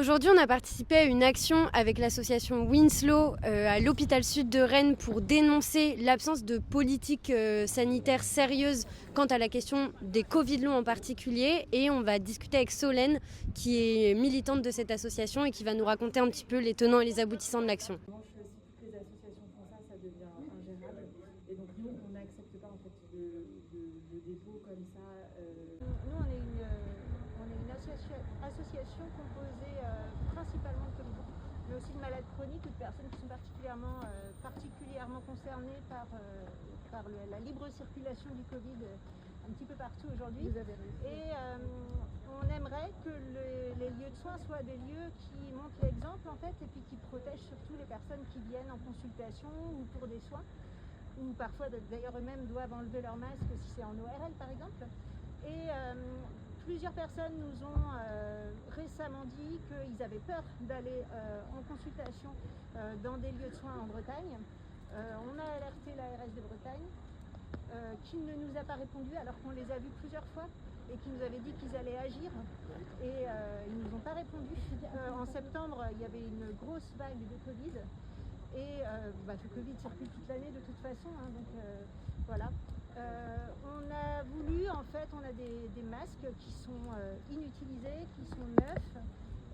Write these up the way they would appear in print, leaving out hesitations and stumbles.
Aujourd'hui, on a participé à une action avec l'association Winslow à l'hôpital sud de Rennes pour dénoncer l'absence de politique sanitaire sérieuse quant à la question des Covid longs en particulier. Et on va discuter avec Solène, qui est militante de cette association et qui va nous raconter un petit peu les tenants et les aboutissants de l'action. Toutes les associations font ça devient ingérable. Et donc nous, on n'accepte pas en fait de dépôt comme ça. Nous, on est une association composée principalement de communicants, mais aussi de malades chroniques ou de personnes qui sont particulièrement concernées par la libre circulation du Covid un petit peu partout aujourd'hui. Et on aimerait que les lieux de soins soient des lieux qui montrent l'exemple en fait, et puis qui protègent surtout les personnes qui viennent en consultation ou pour des soins, ou parfois d'ailleurs eux-mêmes doivent enlever leur masque si c'est en ORL par exemple. Et plusieurs personnes nous ont récemment dit qu'ils avaient peur d'aller en consultation dans des lieux de soins en Bretagne. On a alerté l'ARS de Bretagne, qui ne nous a pas répondu alors qu'on les a vus plusieurs fois et qui nous avaient dit qu'ils allaient agir. Et ils ne nous ont pas répondu. En septembre, il y avait une grosse vague de Covid. Et le Covid circule toute l'année de toute façon, hein, donc voilà. On a voulu, en fait, on a des masques qui sont inutilisés, qui sont neufs,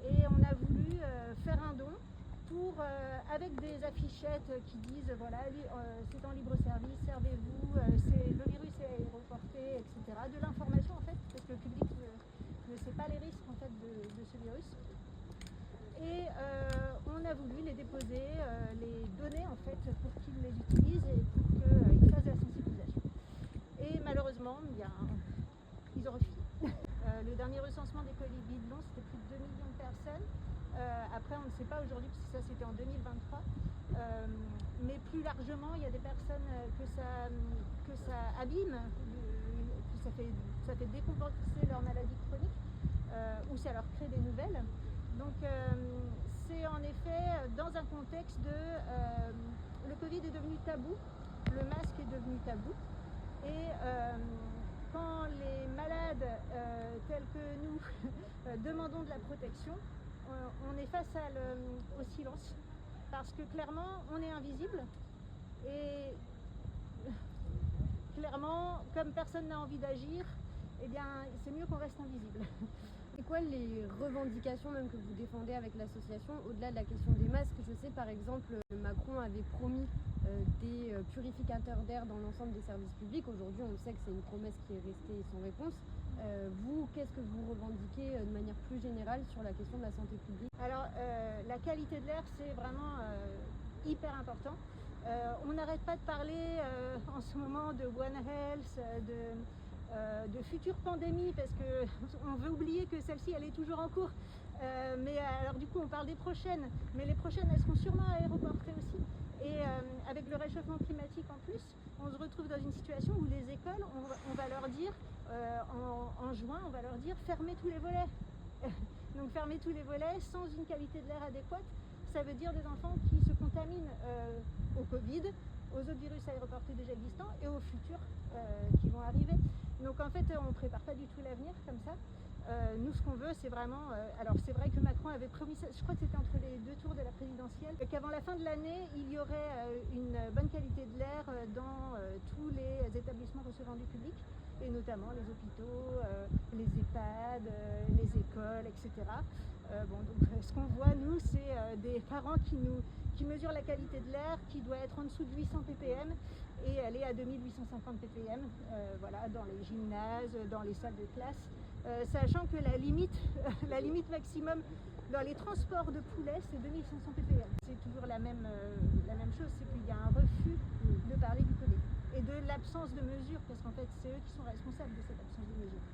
et on a voulu faire un don pour, avec des affichettes qui disent, voilà, c'est en libre service, servez-vous, le virus est aéroporté, etc. De l'information, en fait, parce que le public ne sait pas les risques, en fait, de ce virus. Et on a voulu les déposer, les donner en fait pour qu'ils les utilisent et pour qu'ils fassent de la sensibilisation. Et malheureusement, ils ont refusé. Le dernier recensement des Covid longs, c'était plus de 2 millions de personnes. Après, on ne sait pas aujourd'hui, parce que ça c'était en 2023. Mais plus largement, il y a des personnes que ça abîme, que ça fait décompenser leur maladie chronique, ou ça leur crée des nouvelles. Donc c'est en effet dans un contexte de le Covid est devenu tabou, le masque est devenu tabou, et quand les malades tels que nous demandons de la protection, on est face au silence, parce que clairement on est invisible, et clairement comme personne n'a envie d'agir, eh bien c'est mieux qu'on reste invisible. C'est quoi les revendications même que vous défendez avec l'association au-delà de la question des masques? Je sais par exemple Macron avait promis des purificateurs d'air dans l'ensemble des services publics. Aujourd'hui on sait que c'est une promesse qui est restée sans réponse. Vous, qu'est-ce que vous revendiquez de manière plus générale sur la question de la santé publique? Alors la qualité de l'air c'est vraiment hyper important. On n'arrête pas de parler en ce moment de One Health, de futures pandémies, parce qu'on veut oublier que celle-ci elle est toujours en cours, mais alors du coup on parle des prochaines, mais les prochaines elles seront sûrement aéroportées aussi, et avec le réchauffement climatique en plus, on se retrouve dans une situation où les écoles, on va leur dire en juin, on va leur dire fermez tous les volets. Donc fermer tous les volets sans une qualité de l'air adéquate, ça veut dire des enfants qui se contaminent au Covid, aux autres virus aéroportés déjà existants et aux futurs qui vont arriver. Donc en fait on ne prépare pas du tout l'avenir comme ça. Nous ce qu'on veut c'est vraiment, alors c'est vrai que Macron avait promis, je crois que c'était entre les deux tours de la présidentielle, qu'avant la fin de l'année il y aurait une bonne qualité de l'air dans tous les établissements recevant du public, et notamment les hôpitaux, les EHPAD, les écoles, etc. Donc ce qu'on voit nous c'est des parents qui mesurent la qualité de l'air qui doit être en dessous de 800 ppm, et elle est à 2850 ppm, voilà, dans les gymnases, dans les salles de classe, sachant que la limite maximum dans les transports de poulets c'est 2500 ppm. C'est toujours la même chose, c'est qu'il y a un refus de parler du Covid et de l'absence de mesures, parce qu'en fait c'est eux qui sont responsables de cette absence de mesures.